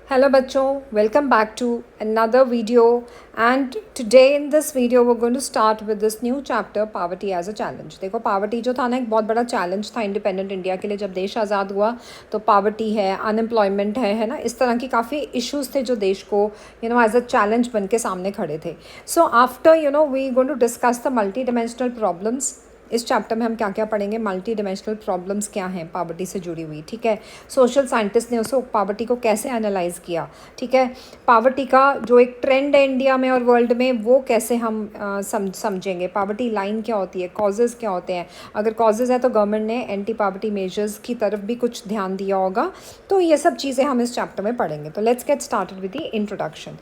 Hello बच्चों, welcome back to another video, and today in this video we're going to start with this new chapter, poverty as a challenge. देखो poverty जो था ना एक बहुत बड़ा challenge था इंडिपेंडेंट इंडिया के लिए। जब देश आज़ाद हुआ तो poverty है, unemployment है ना, इस तरह की काफ़ी issues थे जो देश को as a challenge बन के सामने खड़े थे. So after we going to discuss the multi-dimensional problems. इस चैप्टर में हम क्या क्या पढ़ेंगे, मल्टी डिमेंशनल प्रॉब्लम्स क्या हैं पावर्टी से जुड़ी हुई, ठीक है। सोशल साइंटिस्ट ने उसको पावर्टी को कैसे एनालाइज किया, ठीक है। पावर्टी का जो एक ट्रेंड है इंडिया में और वर्ल्ड में वो कैसे हम समझेंगे, पावर्टी लाइन क्या होती है, कॉजेज़ क्या होते हैं। अगर कॉजेज़ है तो गवर्नमेंट ने एंटी पावर्टी मेजर्स की तरफ भी कुछ ध्यान दिया होगा। तो ये सब चीज़ें हम इस चैप्टर में पढ़ेंगे। तो let's get started with the introduction.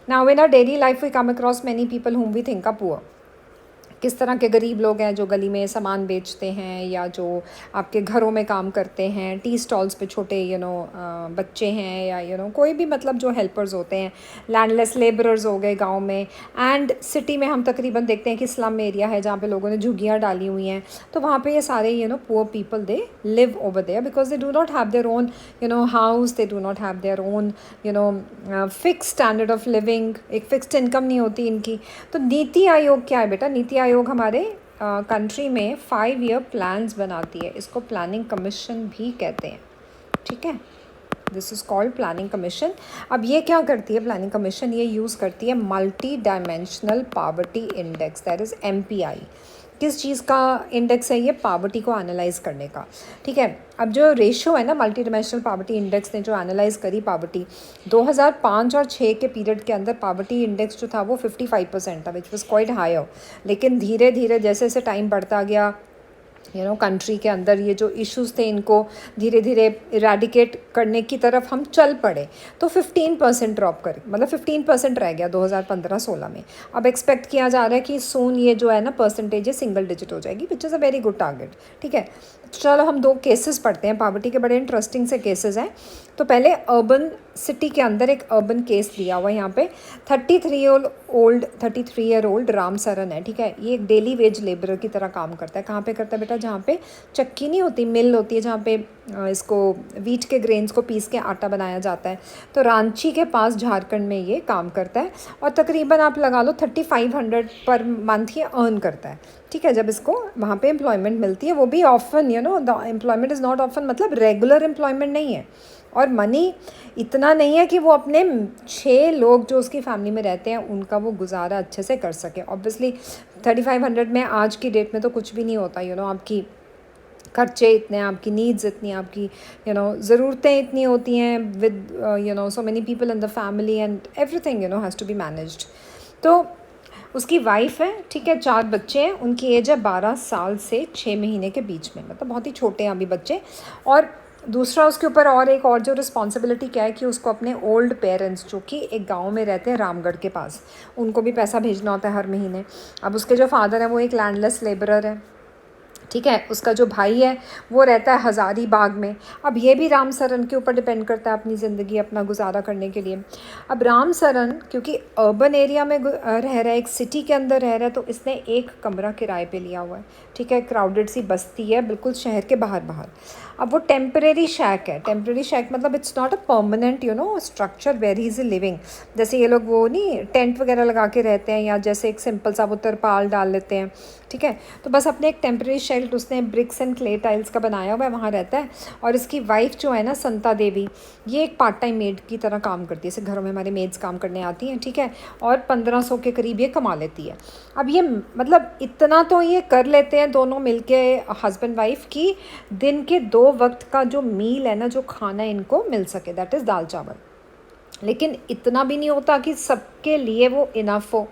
Now in our daily life we come across many people whom we think are poor. किस तरह के गरीब लोग हैं जो गली में सामान बेचते हैं या जो आपके घरों में काम करते हैं, टी स्टॉल्स पे छोटे बच्चे हैं या कोई भी मतलब जो हेल्पर्स होते हैं, लैंडलेस लेबरर्स हो गए गांव में। एंड सिटी में हम तकरीबन देखते हैं कि स्लम एरिया है जहाँ पे लोगों ने झुग्गियाँ डाली हुई हैं। तो वहाँ पे ये सारे poor people they live over there because they do not have their own house, they do not have their own fix standard of living, एक फिक्स्ड इनकम नहीं होती इनकी। तो नीति आयोग क्या है बेटा, नीति आयोग हमारे कंट्री में 5 ईयर प्लान्स बनाती है। इसको प्लानिंग कमीशन भी कहते हैं, ठीक है। This is called planning commission. अब ये क्या करती है प्लानिंग कमीशन, ये यूज़ करती है multi dimensional poverty index, that is MPI। किस चीज़ का इंडेक्स है ये, पावर्टी को एनालाइज करने का, ठीक है। अब जो रेशो है ना मल्टी डायमेंशनल पावर्टी इंडेक्स ने जो एनालाइज करी पावर्टी 2005 और 6 के पीरियड के अंदर, पावर्टी इंडेक्स जो था वो 55% था, विच वॉज क्वाइट हायर। लेकिन धीरे धीरे जैसे जैसे टाइम बढ़ता गया कंट्री के अंदर ये जो इश्यूज़ थे इनको धीरे धीरे इरेडिकेट करने की तरफ हम चल पड़े। तो 15% ड्रॉप कर, मतलब 15% रह गया 2015-16 में। अब एक्सपेक्ट किया जा रहा है कि सून ये जो है ना परसेंटेज सिंगल डिजिट हो जाएगी, which is a very good target, ठीक है। चलो हम 2 केसेस पढ़ते हैं पावर्टी के, बड़े इंटरेस्टिंग से केसेस हैं। तो पहले अर्बन सिटी के अंदर एक अर्बन केस दिया हुआ है यहाँ पे। 33 ईयर ओल्ड राम सरन है, ठीक है। ये एक डेली वेज लेबरर की तरह काम करता है। कहाँ पे करता है बेटा, जहाँ पे चक्की नहीं होती, मिल होती है जहाँ पे इसको वीट के ग्रेन्स को पीस के आटा बनाया जाता है। तो रांची के पास झारखंड में ये काम करता है और तकरीबन आप लगा लो 3500 पर मंथ ये अर्न करता है, ठीक है। जब इसको वहाँ पे एम्प्लॉयमेंट मिलती है, वो भी often the employment is not often, मतलब रेगुलर एम्प्लॉयमेंट नहीं है। और मनी इतना नहीं है कि वो अपने 6 लोग जो उसकी फैमिली में रहते हैं उनका वो गुजारा अच्छे से कर सके। ऑब्वियसली 3500 में आज की डेट में तो कुछ भी नहीं होता, आपकी खर्चे इतने, आपकी नीड्स इतनी, आपकी ज़रूरतें इतनी होती हैं with so many people in the family and everything has to be managed. तो उसकी वाइफ है, ठीक है, 4 बच्चे हैं, उनकी एज है 12 साल से 6 महीने के बीच में, मतलब बहुत ही छोटे हैं अभी बच्चे। और दूसरा उसके ऊपर और एक और जो रिस्पॉन्सिबिलिटी क्या है कि उसको अपने ओल्ड पेरेंट्स जो कि एक गांव में रहते हैं रामगढ़ के पास, उनको भी पैसा भेजना होता है हर महीने। अब उसके जो फादर हैं वो एक लैंडलेस लेबरर है, ठीक है। उसका जो भाई है वो रहता है हज़ारीबाग में। अब ये भी राम सरन के ऊपर डिपेंड करता है अपनी ज़िंदगी, अपना गुजारा करने के लिए। अब राम सरन क्योंकि अर्बन एरिया में रह रहा है, एक सिटी के अंदर रह रहा है, तो इसने एक कमरा किराए पे लिया हुआ है, ठीक है। क्राउडेड सी बस्ती है बिल्कुल शहर के बाहर बाहर। अब वो टेम्परेरी शैक है, टेम्परेरी शैक मतलब it's not a permanent structure where he is living. जैसे ये लोग वो नहीं टेंट वगैरह लगा के रहते हैं, या जैसे एक सिंपल सा वो तरपाल डाल लेते हैं, ठीक है। तो बस अपने एक टेम्परेरी शेल्ट उसने ब्रिक्स एंड क्ले टाइल्स का बनाया हुआ है, वहाँ रहता है। और इसकी वाइफ जो है ना संता देवी, ये एक पार्ट टाइम मेड की तरह काम करती है, जैसे घरों में हमारे मेड्स काम करने आती हैं, ठीक है। और 1500 के करीब ये कमा लेती है। अब ये मतलब इतना तो ये कर लेते हैं दोनों मिलके हस्बैंड वाइफ की दिन के 2 वक्त का जो मील है ना, जो खाना इनको मिल सके, दैट इज़ दाल चावल। लेकिन इतना भी नहीं होता कि सबके लिए वो इनफ हो।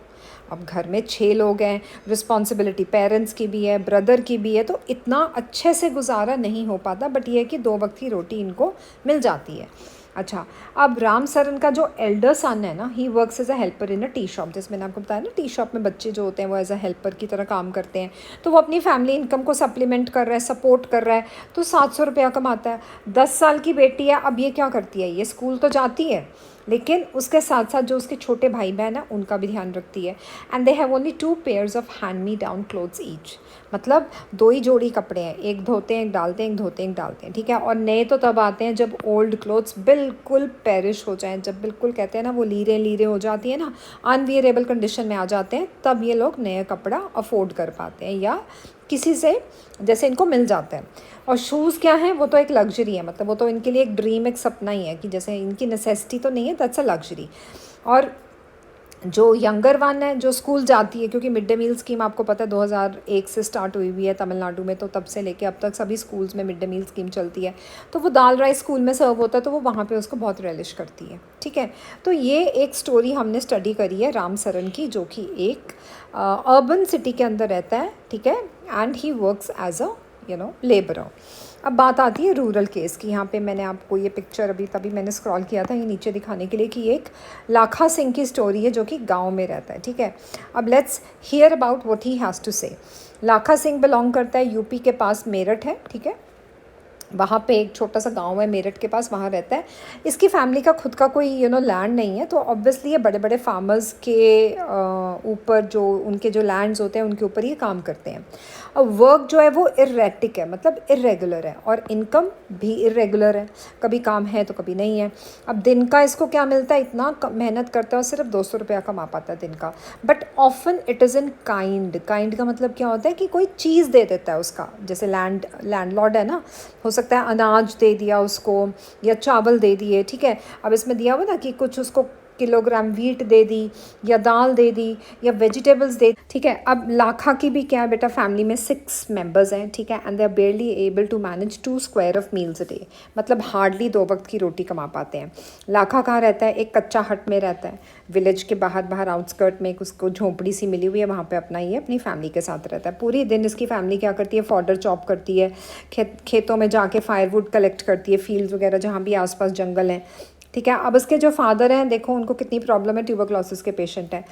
अब घर में 6 लोग हैं, रिस्पॉन्सिबिलिटी पेरेंट्स की भी है, ब्रदर की भी है, तो इतना अच्छे से गुजारा नहीं हो पाता। बट ये है कि 2 वक्त की रोटी इनको मिल जाती है। अच्छा, अब राम सरन का जो एल्डर सन है ना, he works as a helper in a tea shop. जैसे मैंने आपको बताया ना, टी शॉप में बच्चे जो होते हैं वो एज अ हेल्पर की तरह काम करते हैं। तो वो अपनी फैमिली इनकम को सप्लीमेंट कर रहा है, सपोर्ट कर रहा है, तो 700 रुपया कमाता है। 10 साल की बेटी है। अब ये क्या करती है, ये स्कूल तो जाती है लेकिन उसके साथ साथ जो उसके छोटे भाई बहन हैं उनका भी ध्यान रखती है। And they have only 2 pairs of hand me down clothes each, मतलब 2 ही जोड़ी कपड़े हैं, एक धोते हैं एक डालते हैं, एक धोते हैं एक डालते हैं, ठीक है। और नए तो तब आते हैं जब ओल्ड क्लोथ्स बिल्कुल पेरिश हो जाएं, जब बिल्कुल कहते हैं ना वो लीरे लीरे हो जाती है ना, अनवियरेबल कंडीशन में आ जाते हैं, तब ये लोग नया कपड़ा अफोर्ड कर पाते हैं या किसी से जैसे इनको मिल जाता है। और शूज़ क्या है, वो तो एक लग्जरी है, मतलब वो तो इनके लिए एक ड्रीम, एक सपना ही है कि जैसे इनकी नेसेसिटी तो नहीं है, दैट्स अ लग्जरी। और जो यंगर वन है जो स्कूल जाती है, क्योंकि मिड डे मील स्कीम आपको पता है 2001 से स्टार्ट हुई हुई है तमिलनाडु में, तो तब से लेके अब तक सभी स्कूल्स में मिड डे मील स्कीम चलती है। तो वो दाल राइस स्कूल में सर्व होता है, तो वो वहाँ पे उसको बहुत रेलिश करती है। ठीक है, तो ये एक स्टोरी हमने स्टडी करी है राम सरन की, जो कि एक अर्बन सिटी के अंदर रहता है। ठीक है, and he works as a labourer. अब बात आती है रूरल केस की। यहाँ पे मैंने आपको ये पिक्चर अभी तभी मैंने स्क्रॉल किया था ये नीचे दिखाने के लिए कि एक लाखा सिंह की स्टोरी है जो कि गांव में रहता है। ठीक है, अब let's hear about what he has to say. Lakha Singh belong करता है यूपी के पास मेरठ है। ठीक है, वहाँ पे एक छोटा सा गांव है मेरठ के पास, वहाँ रहता है। इसकी फैमिली का खुद का कोई लैंड नहीं है, तो ऑब्वियसली ये बड़े बड़े फार्मर्स के ऊपर जो उनके जो लैंड्स होते हैं उनके ऊपर ये काम करते हैं। अब वर्क जो है वो इरेटिक है, मतलब इरेगुलर है, और इनकम भी इरेगुलर है, कभी काम है तो कभी नहीं है। अब दिन का इसको क्या मिलता है, इतना मेहनत करता है और सिर्फ 200 रुपया कमा पाता है दिन का। But often it is in kind. Kind का मतलब क्या होता है कि कोई चीज़ दे देता है उसका, जैसे लैंडलॉर्ड है ना, हो सकता है अनाज दे दिया उसको या चावल दे दिए। ठीक है, अब इसमें दिया हुआ ना कि कुछ उसको किलोग्राम वीट दे दी या दाल दे दी या वेजिटेबल्स दे। ठीक है, अब लाखा की भी क्या है बेटा, फैमिली में 6 मेंबर्स हैं। ठीक है, and they are barely able to manage 2 square of meals a day, मतलब हार्डली 2 वक्त की रोटी कमा पाते हैं। लाखा कहाँ रहता है, एक कच्चा हट में रहता है, विलेज के बाहर आउटस्कर्ट में, उसको झोंपड़ी सी मिली हुई है, वहाँ पे अपना ये अपनी फैमिली के साथ रहता है। पूरी दिन इसकी फैमिली क्या करती है, फॉडर चॉप करती है, खेतों में जाके फायरवुड कलेक्ट करती है, फील्ड्स वगैरह जहाँ भी आसपास जंगल हैं। ठीक है, अब इसके जो फादर हैं देखो उनको कितनी प्रॉब्लम है, ट्यूबरक्लोसिस के पेशेंट हैं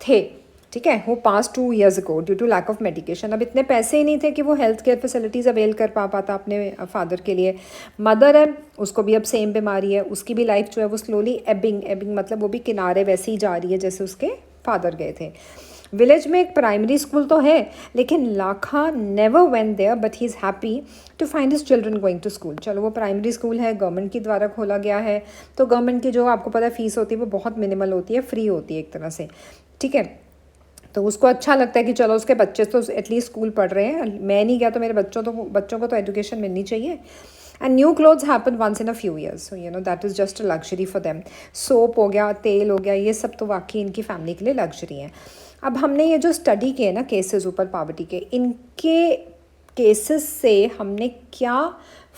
थे। ठीक है, वो पास 2 years ago due to lack of medication. अब इतने पैसे ही नहीं थे कि वो हेल्थ केयर फैसिलिटीज़ अवेल कर पाता अपने फादर के लिए। मदर है, उसको भी अब सेम बीमारी है, उसकी भी लाइफ जो है वो स्लोली एबिंग मतलब वो भी किनारे वैसे ही जा रही है जैसे उसके फादर गए थे। विलेज में एक प्राइमरी स्कूल तो है, लेकिन Lakha never went there, but he is happy to find his children going to school. चलो वो प्राइमरी स्कूल है, गवर्नमेंट के द्वारा खोला गया है, तो गवर्नमेंट की जो आपको पता है फीस होती है वो बहुत मिनिमल होती है, फ्री होती है एक तरह से। ठीक है, तो उसको अच्छा लगता है कि चलो उसके बच्चे तो एटलीस्ट स्कूल पढ़ रहे हैं, मैं नहीं गया तो मेरे बच्चों को तो एजुकेशन मिलनी चाहिए। And new clothes happen once in a few years, so that is just a luxury for them. Soap हो गया, तेल हो गया, ये सब तो वाकई इनकी फैमिली के लिए लग्जरी हैं। अब हमने ये जो स्टडी किए ना केसेस ऊपर पॉवर्टी के, इनके केसेस से हमने क्या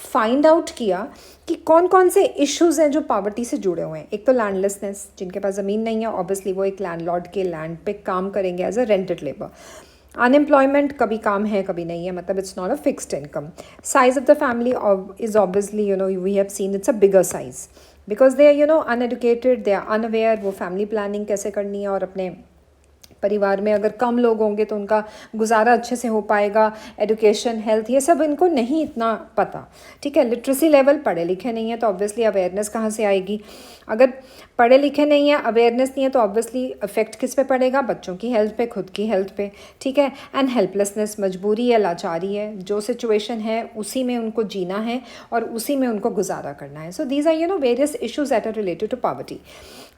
फाइंड आउट किया कि कौन कौन से इश्यूज़ हैं जो पॉवर्टी से जुड़े हुए हैं। एक तो लैंडलेसनेस, जिनके पास ज़मीन नहीं है ऑब्वियसली वो एक लैंडलॉर्ड के लैंड पे काम करेंगे as a rented labour. Unemployment, कभी काम है कभी नहीं है, मतलब it's not a fixed income. Size of the family is obviously we have seen it's a bigger size, because they are uneducated, they are unaware, वो फैमिली प्लानिंग कैसे करनी है, और अपने परिवार में अगर कम लोग होंगे तो उनका गुजारा अच्छे से हो पाएगा, एजुकेशन, हेल्थ, ये सब इनको नहीं इतना पता। ठीक है, लिटरेसी लेवल, पढ़े लिखे नहीं है तो ऑब्वियसली अवेयरनेस कहाँ से आएगी। अगर पढ़े लिखे नहीं है, अवेयरनेस नहीं है, तो ऑब्वियसली इफेक्ट किस पे पड़ेगा, बच्चों की हेल्थ पे, खुद की हेल्थ पे। ठीक है, एंड हेल्पलेसनेस, मजबूरी है, लाचारी है, जो सिचुएशन है उसी में उनको जीना है और उसी में उनको गुजारा करना है। So these are various issues that are related to poverty.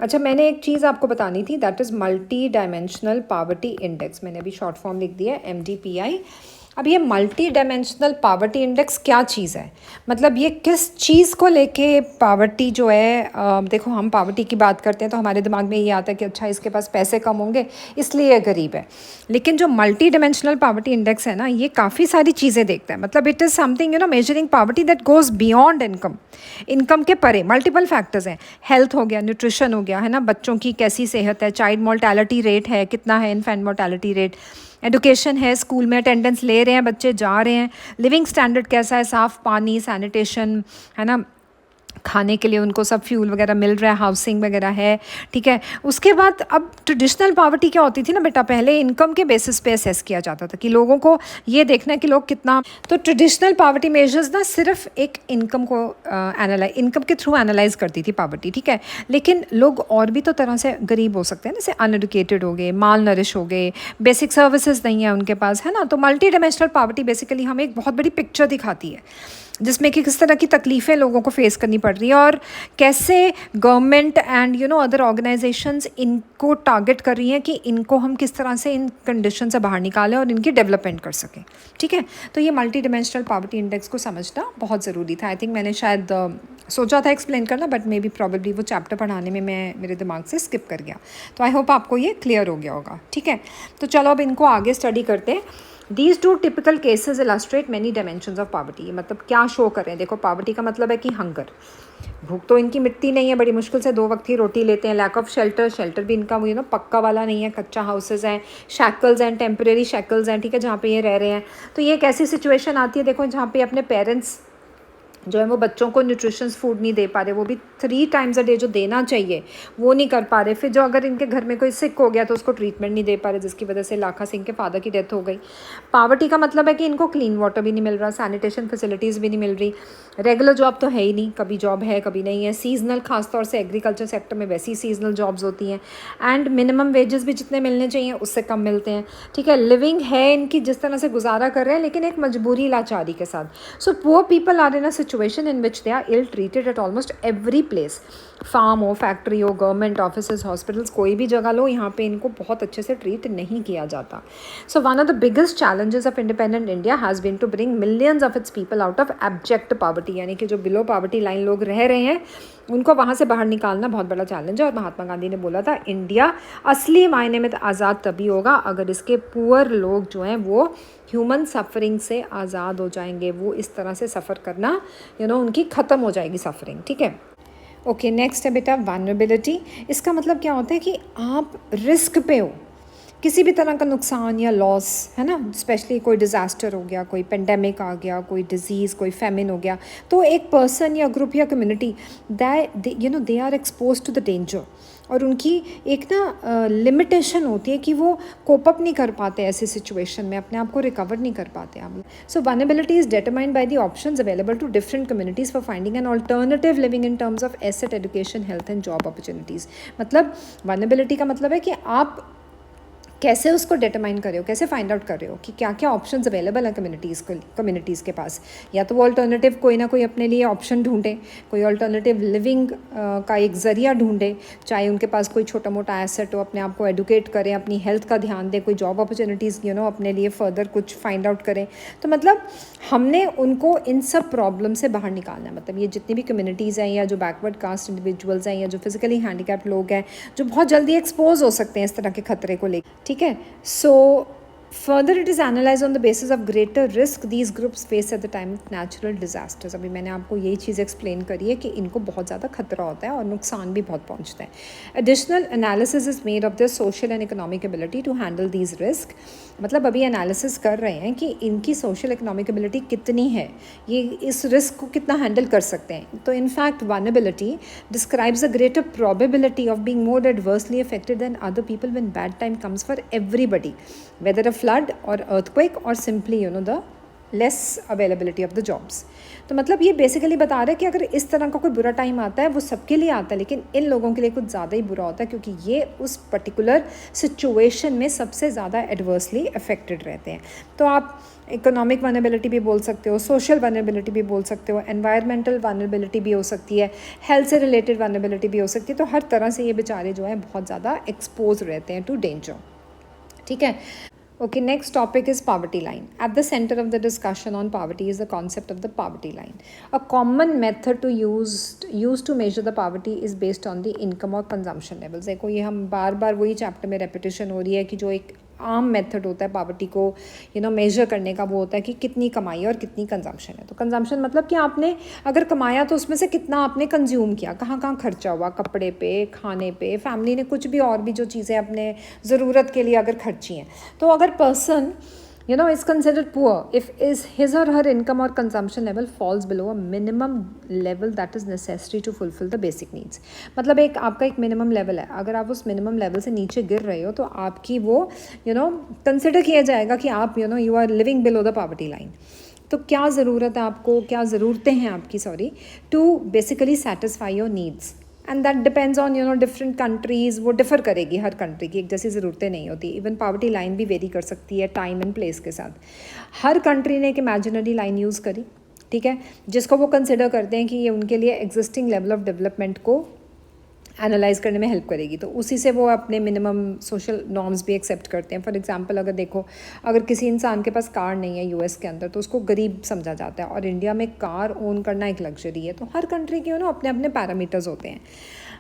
अच्छा, मैंने एक चीज़ आपको बतानी थी, that is multi dimensional poverty index. मैंने अभी शॉर्ट फॉर्म लिख दिया है MDPI। अब ये मल्टी डायमेंशनल पॉवर्टी इंडेक्स क्या चीज़ है, मतलब ये किस चीज़ को लेके पॉवर्टी जो है, देखो हम पॉवर्टी की बात करते हैं तो हमारे दिमाग में ये आता है कि अच्छा इसके पास पैसे कम होंगे इसलिए ये गरीब है। लेकिन जो मल्टी डायमेंशनल पॉवर्टी इंडेक्स है ना, ये काफ़ी सारी चीज़ें देखता है, मतलब it is something measuring poverty that goes beyond income के परे। मल्टीपल फैक्टर्स हैं, हेल्थ हो गया, न्यूट्रिशन हो गया, है ना, बच्चों की कैसी सेहत है, चाइल्ड मोर्टेलिटी रेट है कितना है, इन्फेंट मोर्टेलिटी रेट, एजुकेशन है, स्कूल में अटेंडेंस ले रहे हैं बच्चे, जा रहे हैं, लिविंग स्टैंडर्ड कैसा है, साफ़ पानी, सैनिटेशन, है ना, खाने के लिए उनको सब फ्यूल वगैरह मिल रहा है, हाउसिंग वगैरह है। ठीक है, उसके बाद अब ट्रेडिशनल पॉवर्टी क्या होती थी ना बेटा, पहले इनकम के बेसिस पे असेस किया जाता था कि लोगों को ये देखना है कि लोग कितना, तो ट्रेडिशनल पॉवर्टी मेजर्स ना सिर्फ एक इनकम को इनकम के थ्रू एनालाइज करती थी पॉवर्टी। ठीक है, लेकिन लोग और भी तो तरह से गरीब हो सकते हैं, जैसे अनएडुकेटेड हो गए, माल नरिश हो गए, बेसिक सर्विसेज नहीं है उनके पास, है ना। तो मल्टी डायमेंशनल पॉवर्टी बेसिकली हमें एक बहुत बड़ी पिक्चर दिखाती है। जिसमें कि किस तरह की तकलीफ़ें लोगों को फेस करनी पड़ रही है और कैसे गवर्नमेंट एंड अदर ऑर्गेनाइजेशंस इनको टारगेट कर रही हैं कि इनको हम किस तरह से इन कंडीशन से बाहर निकालें और इनकी डेवलपमेंट कर सकें। ठीक है, तो ये मल्टी डिमेंशनल पॉवर्टी इंडेक्स को समझना बहुत ज़रूरी था। आई थिंक मैंने शायद सोचा था एक्सप्लेन करना, बट मे बी प्रॉबेबली वो चैप्टर पढ़ाने में मैं मेरे दिमाग से स्किप कर गया। तो आई होप आपको ये क्लियर हो गया होगा। ठीक है, तो चलो अब इनको आगे स्टडी करते हैं। These two typical cases illustrate many dimensions of poverty। मतलब क्या शो कर रहे हैं, देखो पावर्टी का मतलब है कि हंगर, भूख तो इनकी मिटती नहीं है, बड़ी मुश्किल से 2 वक्त की रोटी लेते हैं। लैक ऑफ शेल्टर, शेल्टर भी इनका पक्का वाला नहीं है, कच्चा हाउसेज हैं। शैकल्स एंड टेम्परेरी शैकल्स हैं, ठीक है, जहाँ पे ये रह रहे हैं। तो ये एक ऐसी सिचुएशन आती है देखो जहाँ पे अपने पेरेंट्स जो है वो बच्चों को न्यूट्रिशंस फूड नहीं दे पा रहे, वो भी 3 टाइम्स अ डे जो देना चाहिए वो नहीं कर पा रहे। फिर जो अगर इनके घर में कोई सिक हो गया तो उसको ट्रीटमेंट नहीं दे पा रहे, जिसकी वजह से लाखा सिंह के फादर की डेथ हो गई। पावर्टी का मतलब है कि इनको क्लीन वाटर भी नहीं मिल रहा, सैनिटेशन फैसिलिटीज़ भी नहीं मिल रही, रेगुलर जॉब तो है ही नहीं, कभी जॉब है कभी नहीं है, सीजनल, खासतौर से एग्रीकल्चर सेक्टर में वैसी सीजनल जॉब्स होती हैं, एंड मिनिमम वेजेस भी जितने मिलने चाहिए उससे कम मिलते हैं। ठीक है, लिविंग है इनकी जिस तरह से गुजारा कर रहे हैं, लेकिन एक मजबूरी लाचारी के साथ। So poor people are in a situation in which they are ill treated at almost every place. Farm हो, फैक्ट्री हो, गवर्नमेंट ऑफिस, हॉस्पिटल्स, कोई भी जगह लो, यहाँ पे इनको बहुत अच्छे से ट्रीट नहीं किया जाता। So one of the biggest challenges of independent India has been to bring millions of its people out of abject poverty, यानी कि जो बिलो पॉवर्टी लाइन लोग रह रहे हैं उनको वहाँ से बाहर निकालना बहुत बड़ा चैलेंज है। और महात्मा गांधी ने बोला था इंडिया असली मायने में आज़ाद तभी होगा अगर इसके पुअर लोग जो हैं वो ह्यूमन सफरिंग से आज़ाद हो जाएंगे, वो इस तरह से सफ़र करना उनकी ख़त्म हो जाएगी सफरिंग। ठीक है, ओके, नेक्स्ट है बेटा वल्नरेबिलिटी। इसका मतलब क्या होता है कि आप रिस्क पे हो, किसी भी तरह का नुकसान या लॉस, है ना, स्पेशली कोई डिज़ास्टर हो गया, कोई पेंडेमिक आ गया, कोई डिजीज़, कोई फेमिन हो गया, तो एक पर्सन या ग्रुप या community they are expose to the danger, और उनकी एक ना लिमिटेशन होती है कि वो कोप अप नहीं कर पाते ऐसी सिचुएशन में, अपने आप को रिकवर नहीं कर पाते आप। So vulnerability is determined by the options available to different communities for finding an alternative living in terms of asset, education, health and job opportunities. मतलब वल्नरेबिलिटी का मतलब है कि आप कैसे उसको डिटरमाइन कर रहे हो, कैसे फाइंड आउट कर रहे हो कि क्या क्या ऑप्शंस अवेलेबल हैं कम्युनिटीज़ के पास, या तो वो अल्टरनेटिव कोई ना कोई अपने लिए ऑप्शन ढूंढें, कोई अल्टरनेटिव लिविंग का एक ज़रिया ढूंढें, चाहे उनके पास कोई छोटा मोटा एसेट हो, अपने आप को एडुकेट करें, अपनी हेल्थ का ध्यान दें, कोई जॉब अपॉर्चुनिटीज़ अपने लिए फर्दर कुछ फाइंड आउट करें। तो मतलब हमने उनको इन सब प्रॉब्लम से बाहर निकालना है। मतलब ये जितनी भी कम्युनिटीज़ हैं या जो बैकवर्ड कास्ट इंडिविजुअल्स हैं या जो फिजिकली हैंडीकैप्ड लोग हैं जो बहुत जल्दी एक्सपोज हो सकते हैं इस तरह के खतरे को लेकर। ठीक है, so further it is analyse on the basis of greater risk these groups face at the time of natural disasters. अभी मैंने आपको यही चीज़ एक्सप्लेन करी है कि इनको बहुत ज़्यादा खतरा होता है और नुकसान भी बहुत पहुंचता है। Additional analysis is made of the social and economic ability to handle these risk. मतलब अभी एनालिसिस कर रहे हैं कि इनकी सोशल इकोनॉमिक एबिलिटी कितनी है, ये इस रिस्क को कितना हैंडल कर सकते हैं। तो in fact vulnerability describes a greater probability of being more adversely affected than other people when bad time comes for everybody, whether a flood or earthquake or simply the less availability of the jobs. तो मतलब ये basically बता रहा है कि अगर इस तरह का कोई बुरा टाइम आता है वो सबके लिए आता है, लेकिन इन लोगों के लिए कुछ ज़्यादा ही बुरा होता है क्योंकि ये उस पर्टिकुलर सिचुएशन में सबसे ज़्यादा एडवर्सली अफेक्टेड रहते हैं। तो आप इकोनॉमिक वल्नरेबिलिटी भी बोल सकते हो, सोशल वल्नरेबिलिटी भी बोल सकते हो, एनवायरमेंटल वल्नरेबिलिटी भी हो सकती है, हेल्थ से रिलेटेड वल्नरेबिलिटी भी हो सकती है। तो हर तरह से ये बेचारे जो हैं बहुत ज़्यादा एक्सपोज रहते हैं टू डेंजर। ठीक है, okay, next topic is poverty line. At the center of the discussion on poverty is the concept of the poverty line. A common method to use to measure the poverty is based on the income और consumption levels. देखो ये हम बार बार वही chapter में repetition हो रही है कि जो एक आम मेथड होता है पावर्टी को मेजर करने का, वो होता है कि कितनी कमाई है और कितनी कंजम्पशन है। तो कंजम्पशन मतलब कि आपने अगर कमाया तो उसमें से कितना आपने कंज्यूम किया, कहाँ कहाँ खर्चा हुआ, कपड़े पे, खाने पे, फैमिली ने कुछ भी और भी जो चीज़ें अपने ज़रूरत के लिए अगर खर्ची हैं। तो अगर person is considered poor if his or her income or consumption level falls below a minimum level that is necessary to fulfill the basic needs. मतलब आपका एक मिनिमम लेवल है, अगर आप उस मिनिमम लेवल से नीचे गिर रहे हो तो आपकी वो कंसिडर किया जाएगा कि आप you are living below the poverty line. तो क्या ज़रूरत है आपको, क्या ज़रूरतें हैं आपकी to basically satisfy your needs, and that depends on different countries. वो डिफ़र करेगी, हर कंट्री की एक जैसी ज़रूरतें नहीं होती। इवन पॉवर्टी लाइन भी वेरी कर सकती है टाइम एंड प्लेस के साथ। हर कंट्री ने एक इमेजिनरी लाइन यूज़ करी ठीक है, जिसको वो कंसिडर करते हैं कि ये उनके लिए एग्जिस्टिंग लेवल ऑफ डेवलपमेंट को एनालाइज करने में हेल्प करेगी, तो उसी से वो अपने मिनिमम सोशल नॉर्म्स भी एक्सेप्ट करते हैं। फॉर एग्जांपल अगर देखो, अगर किसी इंसान के पास कार नहीं है यूएस के अंदर, तो उसको गरीब समझा जाता है, और इंडिया में कार ओन करना एक लग्जरी है। तो हर कंट्री के अपने अपने पैरामीटर्स होते हैं।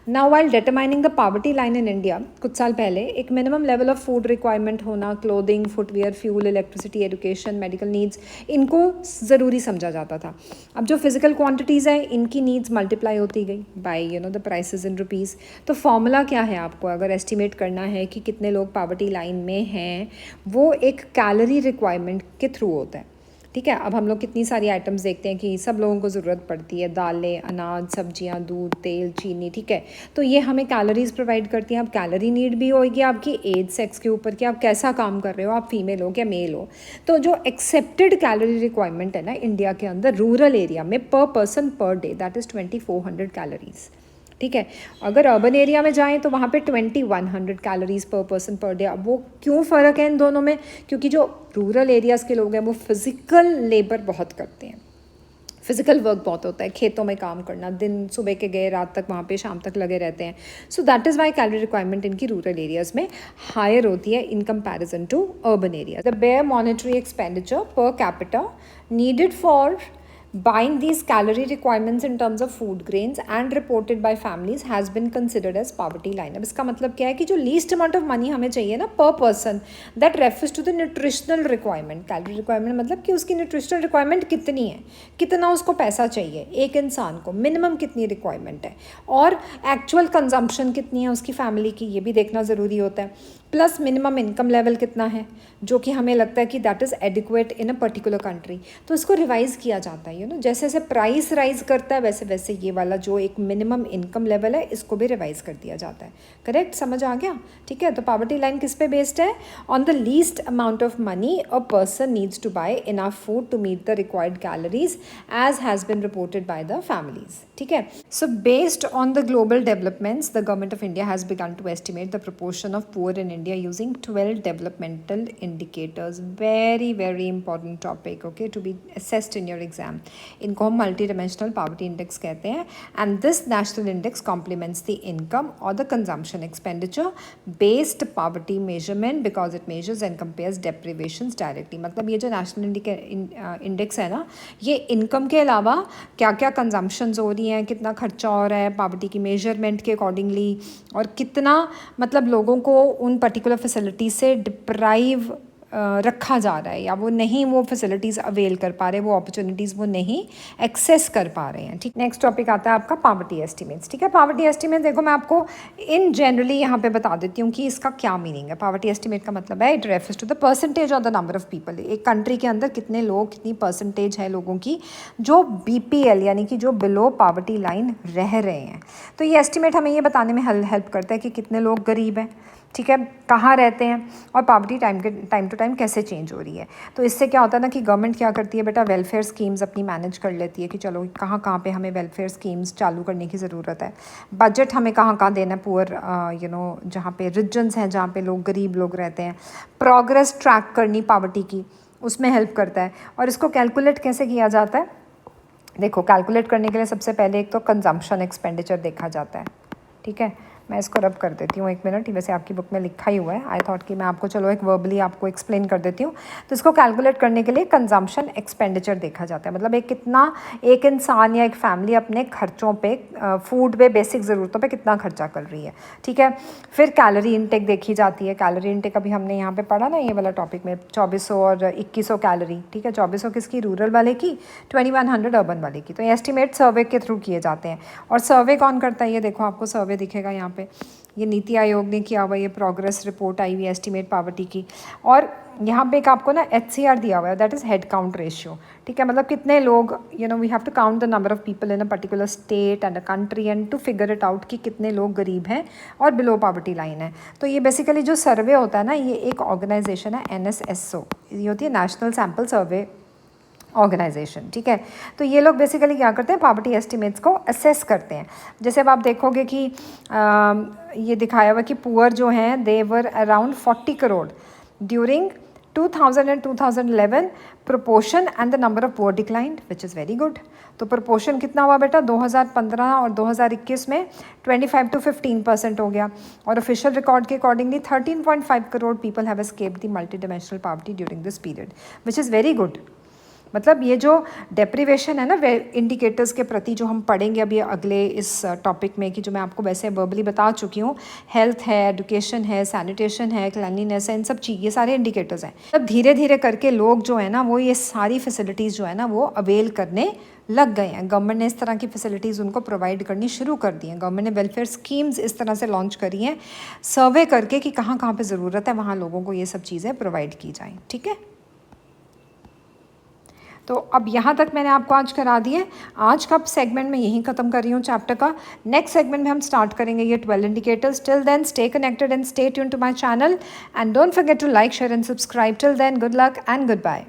Now while determining the poverty line in India, कुछ साल पहले एक minimum level of food requirement होना, clothing, footwear, fuel, electricity, education, medical needs, इनको ज़रूरी समझा जाता था। अब जो फिजिकल क्वांटिटीज़ हैं, इनकी नीड्स मल्टीप्लाई होती गई by the prices in rupees. तो फॉर्मूला क्या है आपको अगर एस्टिमेट करना है कि कितने लोग पॉवर्टी लाइन में हैं, वो एक कैलोरी रिक्वायरमेंट के थ्रू होता है। ठीक है, अब हम लोग कितनी सारी आइटम्स देखते हैं कि सब लोगों को ज़रूरत पड़ती है, दालें, अनाज, सब्जियां, दूध, तेल, चीनी, ठीक है, तो ये हमें कैलोरीज प्रोवाइड करती हैं। अब कैलोरी नीड भी होगी आपकी एज, सेक्स के ऊपर कि आप कैसा काम कर रहे हो, आप फीमेल हो क्या मेल हो। तो जो एक्सेप्टेड कैलोरी रिक्वायरमेंट है ना इंडिया के अंदर रूरल एरिया में पर person per day, that is 2400 calories. ठीक है, अगर अर्बन एरिया में जाएं तो वहाँ पे 2100 कैलोरीज पर पर्सन पर डे। अब वो क्यों फ़र्क है इन दोनों में, क्योंकि जो रूरल एरियाज़ के लोग हैं वो फिज़िकल लेबर बहुत करते हैं, फिज़िकल वर्क बहुत होता है, खेतों में काम करना, दिन सुबह के गए रात तक वहाँ पे शाम तक लगे रहते हैं। So that is why calorie requirement इनकी रूरल एरियाज़ में हायर होती है in comparison to urban area. The bare monetary expenditure per capita needed for buying these calorie requirements in terms of food grains and reported by families has been considered as poverty line। अब इसका मतलब क्या है कि जो least amount of money हमें चाहिए ना per person, that refers to the nutritional requirement. Calorie requirement मतलब कि उसकी न्यूट्रिशनल रिक्वायरमेंट कितनी है, कितना उसको पैसा चाहिए एक इंसान को, मिनिमम कितनी रिक्वायरमेंट है, और एक्चुअल कंजम्पशन कितनी है उसकी फैमिली की, ये भी देखना ज़रूरी होता है। प्लस मिनिमम इनकम लेवल कितना है, जो कि हमें लगता है कि that is adequate in a particular country. तो इसको रिवाइज़ किया जाता है, जैसे जैसे प्राइस राइज करता है वैसे वैसे ये वाला जो एक मिनिमम इनकम लेवल है इसको भी रिवाइज कर दिया जाता है। करेक्ट, समझ आ गया? ठीक है, तो पॉवर्टी लाइन किस पे बेस्ड है? On the least amount of money a person needs to buy enough food to meet the required calories as has been reported by the families. ठीक है, so based on the global developments the government of India has begun to estimate the proportion of poor in India using 12 developmental indicators. Very very important topic, okay, to be assessed in your exam. इनको हम multi dimensional poverty index कहते हैं, and this national index complements the income और the consumption expenditure based poverty measurement because it measures and compares deprivations directly. मतलब ये जो national index है ना, ये इनकम के अलावा क्या क्या कंजम्पशंस हो रही हैं, कितना खर्चा हो रहा है पॉवर्टी की मेजरमेंट के अकॉर्डिंगली, और कितना मतलब लोगों को उन पर्टिकुलर फैसिलिटीज़ से डिप्राइव रखा जा रहा है, या वो नहीं वो फैसिलिटीज़ अवेल कर पा रहे, वो अपॉर्चुनिटीज़ वो नहीं एक्सेस कर पा रहे हैं। ठीक, नेक्स्ट टॉपिक आता है आपका पॉवर्टी एस्टिमेट्स। ठीक है, पॉवर्टी एस्टिमेट देखो मैं आपको इन जनरली यहाँ पे बता देती हूँ कि इसका क्या मीनिंग है। पॉवर्टी एस्टिमेट का मतलब है it refers to the percentage of the number of people. एक कंट्री के अंदर कितने लोग, कितनी परसेंटेज है लोगों की जो BPL यानी कि जो बिलो पॉवर्टी लाइन रह रहे हैं। तो ये एस्टिमेट हमें ये बताने में हेल्प करता है कि कितने लोग गरीब हैं, ठीक है, कहाँ रहते हैं, और पॉवर्टी टाइम टू टाइम कैसे चेंज हो रही है। तो इससे क्या होता है ना कि गवर्नमेंट क्या करती है बेटा, वेलफेयर स्कीम्स अपनी मैनेज कर लेती है कि चलो कहाँ कहाँ पे हमें वेलफेयर स्कीम्स चालू करने की ज़रूरत है, बजट हमें कहाँ कहाँ देना है पुअर जहाँ पे रीजन्स हैं, जहाँ पे लोग गरीब लोग रहते हैं, प्रोग्रेस ट्रैक करनी पॉवर्टी की, उसमें हेल्प करता है। और इसको कैलकुलेट कैसे किया जाता है, देखो कैलकुलेट करने के लिए सबसे पहले एक तो कंजम्पशन एक्सपेंडिचर देखा जाता है। ठीक है, मैं इसको रब कर देती हूँ 1 मिनट, वैसे आपकी बुक में लिखा ही हुआ है, आई थॉट कि मैं आपको चलो एक वर्बली आपको एक्सप्लेन कर देती हूँ। तो इसको कैलकुलेट करने के लिए कंजम्पशन एक्सपेंडिचर देखा जाता है, मतलब एक इंसान या एक फैमिली अपने खर्चों पे, फूड पे, बेसिक ज़रूरतों पे कितना खर्चा कर रही है। ठीक है, फिर कैलोरी इनटेक देखी जाती है। कैलोरी इनटेक अभी हमने यहाँ पर पढ़ा ना ये वाला टॉपिक में, 2400 और 2100 कैलोरी। ठीक है, 2400 किसकी, रूरल वाले की, 2100 अर्बन वाले की। तो ये एस्टिमेट सर्वे के थ्रू किए जाते हैं। और सर्वे कौन करता है, ये देखो आपको सर्वे दिखेगा यहाँ पे, ये नीति आयोग ने किया हुआ, ये प्रोग्रेस रिपोर्ट आई हुई एस्टिमेट पॉवर्टी की। और यहाँ पे एक आपको ना HCR दिया हुआ है, that is head count ratio. ठीक है, मतलब कितने लोग, we have to count the number of people in a particular state and a country and to figure it out कि कितने लोग गरीब हैं और बिलो पॉवर्टी लाइन है। तो ये बेसिकली जो सर्वे होता है ना, ये एक ऑर्गेनाइजेशन है NSSO, ये होती है नेशनल सैम्पल सर्वे ऑर्गेनाइजेशन। ठीक है, तो ये लोग बेसिकली क्या करते हैं, पॉवर्टी एस्टिमेट्स को असेस करते हैं। जैसे अब आप देखोगे कि ये दिखाया हुआ कि पुअर जो हैं they were around 40 crore during 2000 and 2011 proportion and the number of poor declined, which is very good. तो proportion कितना हुआ बेटा, 2015 और 2021 में 25 to 15% हो गया, और official record के accordingly 13.5 crore people have escaped the multidimensional poverty during this period, which is very good. मतलब ये जो डेप्रीवेशन है ना इंडिकेटर्स के प्रति जो हम पढ़ेंगे अभी अगले इस टॉपिक में, कि जो मैं आपको वैसे वर्बली बता चुकी हूँ, हेल्थ है, एजुकेशन है, सैनिटेशन है, क्लीनलीनेस है, इन सब चीज़, ये सारे इंडिकेटर्स हैं। तब धीरे धीरे करके लोग जो है ना वो ये सारी फैसिलिटीज़ जो है ना वो अवेल करने लग गए हैं। गवर्नमेंट ने इस तरह की फैसिलिटीज़ उनको प्रोवाइड करनी शुरू कर दी हैं। गवर्नमेंट ने वेलफेयर स्कीम्स इस तरह से लॉन्च करी हैं, सर्वे करके कि कहाँ कहाँ पे ज़रूरत है वहाँ लोगों को ये सब चीज़ें प्रोवाइड की जाएँ। ठीक है, तो अब यहाँ तक मैंने आपको आज करा दिए। आज का सेगमेंट में यहीं ख़त्म कर रही हूँ चैप्टर का। नेक्स्ट सेगमेंट में हम स्टार्ट करेंगे ये 12 indicators. Till then stay connected and stay tune to my channel and don't forget to like, share and subscribe. Till then good luck and good bye.